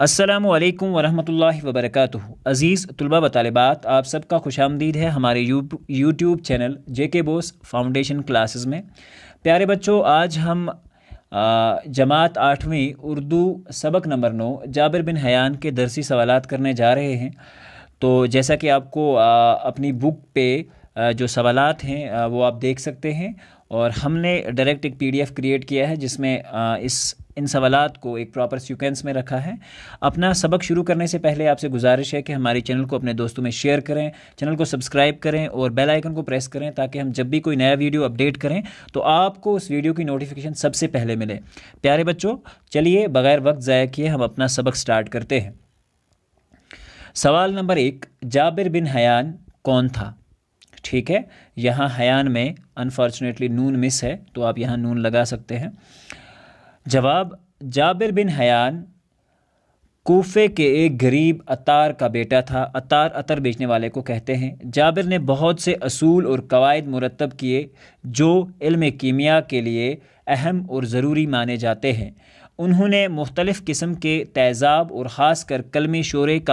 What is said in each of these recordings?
अस्सलामु अलैकुम वरहमतुल्लाहि वबरकातुहू। अज़ीज़ तलबा व तालिबात, आप सबका खुश आमदीद है हमारे YouTube channel JK Bose foundation classes में। प्यारे बच्चों, आज हम जमात 8वीं उर्दू सबक नंबर 9 जाबिर बिन हयान के दरसी सवालात करने जा रहे हैं। तो जैसा कि आपको अपनी बुक पे जो सवालात हैं वो आप देख सकते हैं, और हमने डायरेक्ट एक PDF क्रिएट किया है जिसमें इन सवालात को एक प्रॉपर सीक्वेंस में रखा है। अपना सबक शुरू करने से पहले आपसे गुजारिश है कि हमारे चैनल को अपने दोस्तों में शेयर करें, चैनल को सब्सक्राइब करें और बेल आइकन को प्रेस करें ताकि हम जब भी कोई नया वीडियो अपडेट करें तो आपको उस वीडियो की नोटिफिकेशन सबसे पहले मिले। प्यारे बच्चों, चलिए बग़ैर वक्त ज़ाया किए हम अपना सबक स्टार्ट करते हैं। सवाल नंबर 1, जाबिर बिन हयान कौन था? ठीक है, यहाँ हयान में अनफॉर्चुनेटली नून मिस है, तो आप यहाँ नून लगा सकते हैं। जवाब, जाबिर बिन हयान कूफे के एक गरीब अतार का बेटा था। अतार अतर बेचने वाले को कहते हैं। जाबिर ने बहुत से असूल और कवायद मुरतब किए जो इल्म कीमिया के लिए अहम और ज़रूरी माने जाते हैं। उन्होंने मुख्तलिफ़ किस्म के तेज़ाब और ख़ास कर कलमी शोरे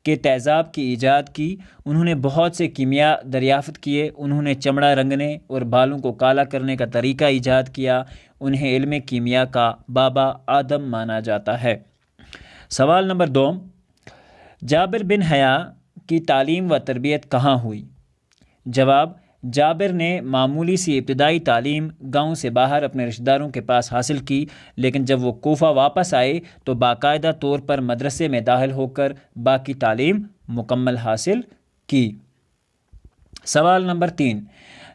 के तेज़ाब की ईजाद की। उन्होंने बहुत से कीमिया दरियाफ़त किए। उन्होंने चमड़ा रंगने और बालों को काला करने का तरीका ईजाद किया। उन्हें इल्म कीमिया का बाबा आदम माना जाता है। सवाल नंबर 2, जाबिर बिन हया की तालीम व तरबियत कहाँ हुई? जवाब, जाबिर ने मामूली सी इब्तदाई तालीम गांव से बाहर अपने रिश्तेदारों के पास हासिल की, लेकिन जब वो कोफा वापस आए तो बाकायदा तौर पर मदरसे में दाखिल होकर बाकी तालीम मुकम्मल हासिल की। सवाल नंबर 3,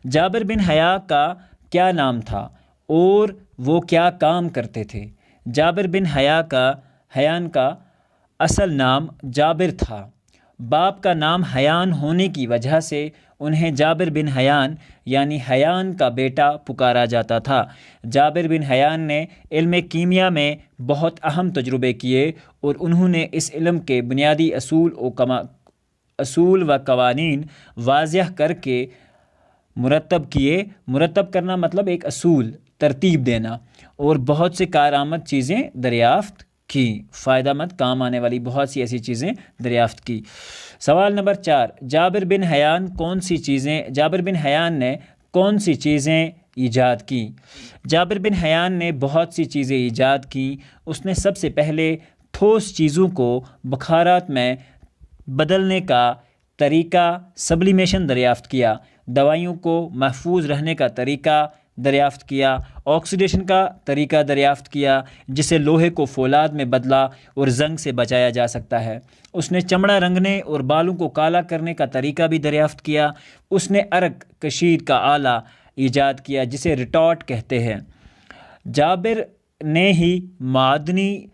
जाबिर बिन हया का क्या नाम था और वो क्या काम करते थे? जाबिर बिन हयान का असल नाम जाबिर था। बाप का नाम हयान होने की वजह से उन्हें जाबिर बिन हयान यानी हयान का बेटा पुकारा जाता था। जाबिर बिन हयान ने इल्म कीमिया में बहुत अहम तजुर्बे किए और उन्होंने इस इल्म के बुनियादी असूल व कवानीन वाज़ह करके मुरतब किए। मुरतब करना मतलब एक असूल तरतीब देना, और बहुत से कारआमद चीज़ें दरियाफ़्त की, फ़ायदामंद काम आने वाली बहुत सी ऐसी चीज़ें दरियाफ़्त की। सवाल नंबर 4, जाबिर बिन हयान ने कौन सी चीज़ें ईजाद की? जाबिर बिन हयान ने बहुत सी चीज़ें ईजाद की। उसने सबसे पहले ठोस चीज़ों को बखारात में बदलने का तरीका सब्लिमेशन दरियाफ़्त किया। दवाइयों को महफूज रहने का तरीका दरियाफ़्त किया। ऑक्सीडेशन का तरीका दरियाफ़्त किया जिसे लोहे को फौलाद में बदला और जंग से बचाया जा सकता है। उसने चमड़ा रंगने और बालों को काला करने का तरीका भी दरियाफ़्त किया। उसने अरक कशीद का आला ईजाद किया जिसे रिटॉर्ट कहते हैं। जाबिर ने ही मादनी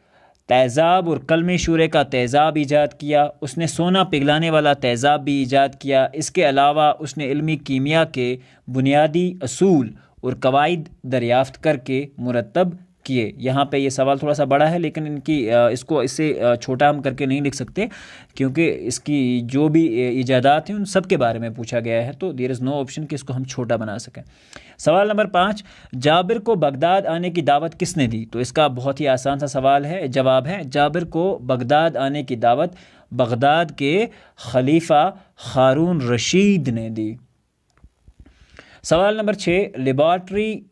तेज़ाब और कलमे शूरे का तेज़ाब ईजाद किया। उसने सोना पिघलाने वाला तेज़ाब भी ईजाद किया। इसके अलावा उसने इल्मी कीमिया के बुनियादी असूल और कवायद दरियाफ़्त करके मुरतब किए। यहाँ पे ये सवाल थोड़ा सा बड़ा है, लेकिन इसको इससे छोटा हम करके नहीं लिख सकते क्योंकि इसकी जो भी ईजादात हैं उन सब के बारे में पूछा गया है, तो देयर इज़ नो ऑप्शन कि इसको हम छोटा बना सकें। सवाल नंबर 5, जाबिर को बगदाद आने की दावत किसने दी? तो इसका बहुत ही आसान सा सवाल है, जवाब है जाबिर को बगदाद आने की दावत बगदाद के खलीफा हारून रशीद ने दी। सवाल नंबर 6, लेबॉर्ट्री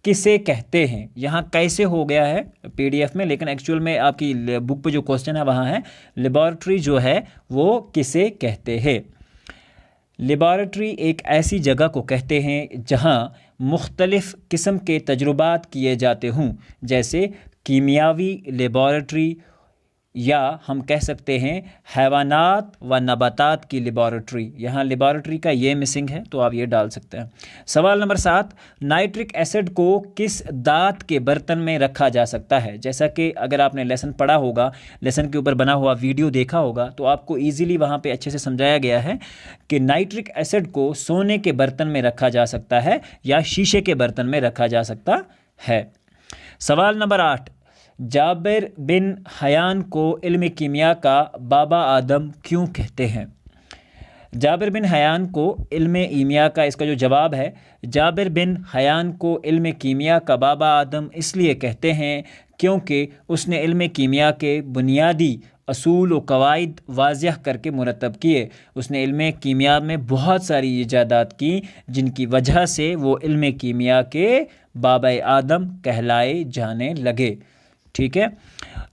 किसे कहते हैं? यहाँ कैसे हो गया है PDF में, लेकिन एक्चुअल में आपकी बुक पे जो क्वेश्चन है वहाँ है लेबॉर्ट्री जो है वो किसे कहते हैं। लेबॉर्ट्री एक ऐसी जगह को कहते हैं जहाँ मुख्तलिफ़ किस्म के तजुर्बात किए जाते हों, जैसे कीमियावी लेबॉर्ट्री, या हम कह सकते हैं हैवानात व नबातात की लेबॉर्ट्री। यहाँ लेबॉर्ट्री का ये मिसिंग है, तो आप ये डाल सकते हैं। सवाल नंबर 7, नाइट्रिक एसिड को किस दाँत के बर्तन में रखा जा सकता है? जैसा कि अगर आपने लेसन पढ़ा होगा, लेसन के ऊपर बना हुआ वीडियो देखा होगा, तो आपको ईज़िली वहाँ पे अच्छे से समझाया गया है कि नाइट्रिक एसिड को सोने के बर्तन में रखा जा सकता है या शीशे के बर्तन में रखा जा सकता है। सवाल नंबर 8, जाबिर बिन हयान को इल्म कीमिया का बाबा आदम क्यों कहते हैं? जाबिर बिन हयान को इल्म कीमिया का, इसका जो जवाब है, जाबिर बिन हयान को इल्म कीमिया का बाबा आदम इसलिए कहते हैं کیونکہ اس نے علم کیمیا کے بنیادی اصول و قواعد واضح کر کے مرتب کیے۔ اس نے علم کیمیا میں بہت ساری ایجادات کی جن کی وجہ سے وہ علم کیمیا کے بابا آدم کہلائے جانے لگے۔ ٹھیک ہے،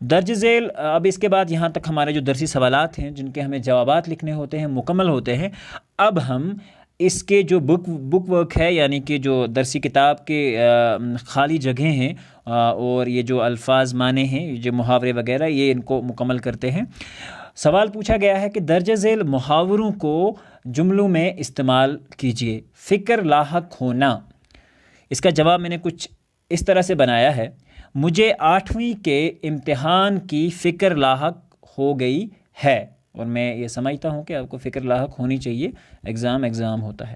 درج ذیل اب اس کے بعد یہاں تک ہمارے جو درسی سوالات ہیں جن کے ہمیں جوابات لکھنے ہوتے ہیں مکمل ہوتے ہیں۔ اب ہم اس کے جو بک ورک ہے، یعنی کہ جو درسی کتاب کے خالی جگہیں ہیں اور یہ جو الفاظ معنی ہیں، جو محاورے وغیرہ، یہ ان کو مکمل کرتے ہیں۔ سوال پوچھا گیا ہے کہ درج ذیل محاوروں کو جملوں میں استعمال کیجیے۔ فکر لاحق ہونا، اس کا جواب میں نے کچھ اس طرح سے بنایا ہے: مجھے 8ویں کے امتحان کی فکر لاحق ہو گئی ہے، اور میں یہ سمجھتا ہوں کہ آپ کو فکر لاحق ہونی چاہیے، ایگزام ہوتا ہے۔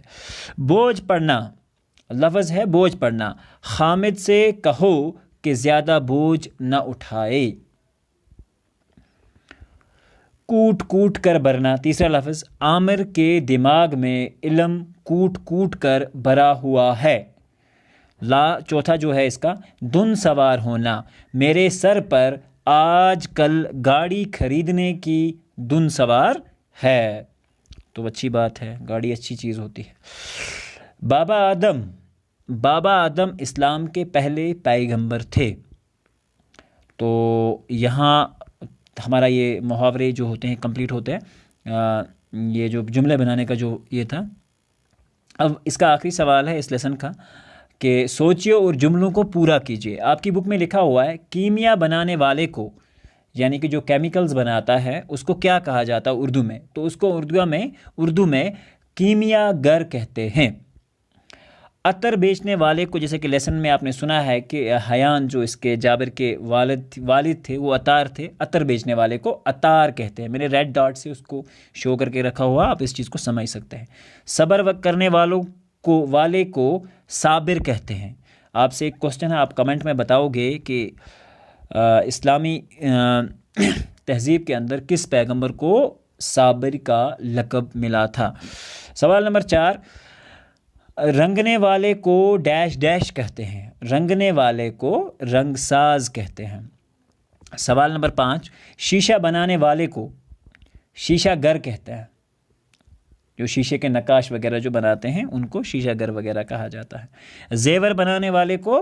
بوجھ پڑھنا، لفظ ہے بوجھ پڑھنا، حامد سے کہو کہ زیادہ بوجھ نہ اٹھائے۔ کوٹ کوٹ کر بھرنا، تیسرا لفظ، عامر کے دماغ میں علم کوٹ کوٹ کر بھرا ہوا ہے۔ چوتھا جو ہے اس کا، دن سوار ہونا، میرے سر پر آج کل گاڑی خریدنے کی دن سوار ہے۔ تو اچھی بات ہے، گاڑی اچھی چیز ہوتی ہے۔ بابا آدم اسلام کے پہلے پیغمبر تھے۔ تو یہاں ہمارا یہ محاورے جو ہوتے ہیں کمپلیٹ ہوتے ہیں، یہ جو جملے بنانے کا جو یہ تھا۔ اب اس کا آخری سوال ہے اس لیسن کا کہ سوچیے اور جملوں کو پورا کیجیے۔ آپ کی بک میں لکھا ہوا ہے کیمیا بنانے والے کو، یعنی کہ جو کیمیکلز بناتا ہے اس کو کیا کہا جاتا ہے اردو میں؟ تو اس کو اردو میں کیمیا گر کہتے ہیں۔ عطر بیچنے والے کو، جیسے کہ لیسن میں آپ نے سنا ہے کہ حیان جو اس کے جابر کے والد تھے وہ عطار تھے، عطر بیچنے والے کو عطار کہتے ہیں۔ میں نے ریڈ ڈاٹ سے اس کو شو کر کے رکھا ہوا، آپ اس چیز کو سمجھ سکتے ہیں۔ صبر کرنے والے کو صابر کہتے ہیں۔ آپ سے ایک کوسچن ہے، آپ کمنٹ میں بتاؤ گے کہ اسلامی تہذیب کے اندر کس پیغمبر کو صابر کا لقب ملا تھا۔ سوال نمبر 4، رنگنے والے کو ڈیش ڈیش کہتے ہیں، رنگنے والے کو رنگ ساز کہتے ہیں۔ سوال نمبر 5، شیشہ بنانے والے کو شیشہ گر کہتے ہیں، جو شیشے کے نقاش وغیرہ جو بناتے ہیں ان کو شیشہ گر وغیرہ کہا جاتا ہے۔ زیور بنانے والے کو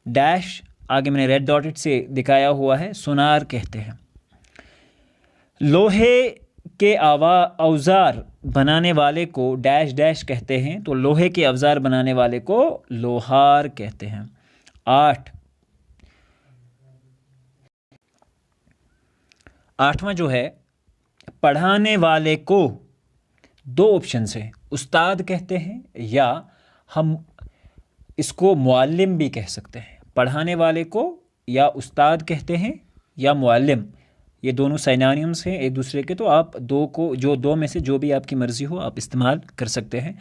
ڈیش، آگے میں نے ریڈ ڈاٹڈ سے دکھایا ہوا ہے، سونار کہتے ہیں۔ لوہے کے اوزار بنانے والے کو ڈیش ڈیش کہتے ہیں، تو لوہے کے اوزار بنانے والے کو لوہار کہتے ہیں۔ 8واں جو ہے، پڑھانے والے کو 2 آپشنز ہیں، استاد کہتے ہیں یا ہم اس کو معلم بھی کہہ سکتے ہیں۔ پڑھانے والے کو یا استاد کہتے ہیں یا معلم، یہ دونوں سینونیمز ہیں ایک دوسرے کے، تو آپ دو میں سے جو بھی آپ کی مرضی ہو آپ استعمال کر سکتے ہیں۔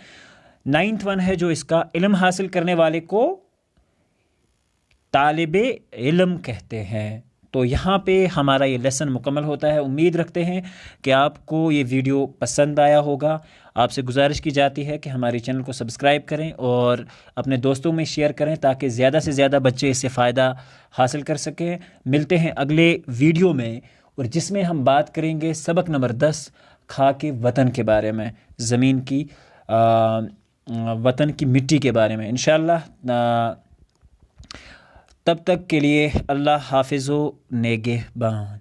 9th ون ہے جو اس کا، علم حاصل کرنے والے کو طالب علم کہتے ہیں۔ تو یہاں پہ ہمارا یہ لیسن مکمل ہوتا ہے۔ امید رکھتے ہیں کہ آپ کو یہ ویڈیو پسند آیا ہوگا۔ آپ سے گزارش کی جاتی ہے کہ ہمارے چینل کو سبسکرائب کریں اور اپنے دوستوں میں شیئر کریں تاکہ زیادہ سے زیادہ بچے اس سے فائدہ حاصل کر سکیں۔ ملتے ہیں اگلے ویڈیو میں، اور جس میں ہم بات کریں گے سبق نمبر 10، خاک وطن کے بارے میں، زمین کی وطن کی مٹی کے بارے میں انشاءاللہ۔ تب تک کے لیے اللہ حافظ و نگہبان۔